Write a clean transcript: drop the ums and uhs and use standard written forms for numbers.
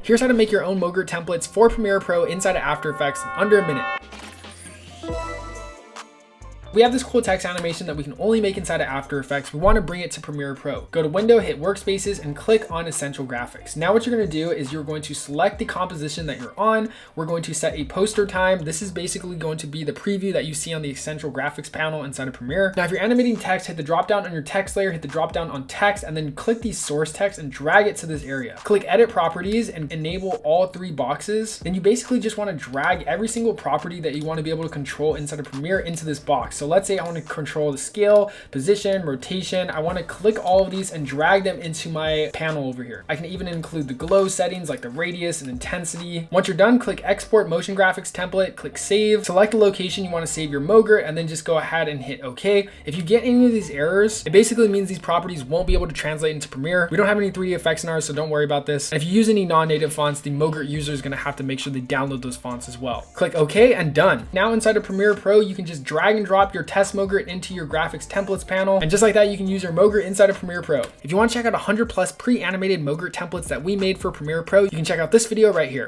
Here's how to make your own MOGRT templates for Premiere Pro inside of After Effects in under a minute. We have this cool text animation that we can only make inside of After Effects. We want to bring it to Premiere Pro. Go to Window, hit Workspaces, and click on Essential Graphics. Now what you're going to do is you're going to select the composition that you're on. We're going to set a poster time. This is basically going to be the preview that you see on the Essential Graphics panel inside of Premiere. Now if you're animating text, hit the drop down on your text layer, hit the drop down on text, and then click the source text and drag it to this area. Click Edit Properties and enable all three boxes. Then you basically just want to drag every single property that you want to be able to control inside of Premiere into this box. So let's say I want to control the scale, position, rotation. I want to click all of these and drag them into my panel over here. I can even include the glow settings like the radius and intensity. Once you're done, click Export Motion Graphics Template, click Save, select the location you want to save your MOGRT, and then just go ahead and hit OK. If you get any of these errors, it basically means these properties won't be able to translate into Premiere. We don't have any 3D effects in ours, so don't worry about this. And if you use any non-native fonts, the MOGRT user is going to have to make sure they download those fonts as well. Click OK and done. Now inside of Premiere Pro, you can just drag and drop your test MOGRT into your graphics templates panel. And just like that, you can use your MOGRT inside of Premiere Pro. If you want to check out 100+ pre-animated MOGRT templates that we made for Premiere Pro, you can check out this video right here.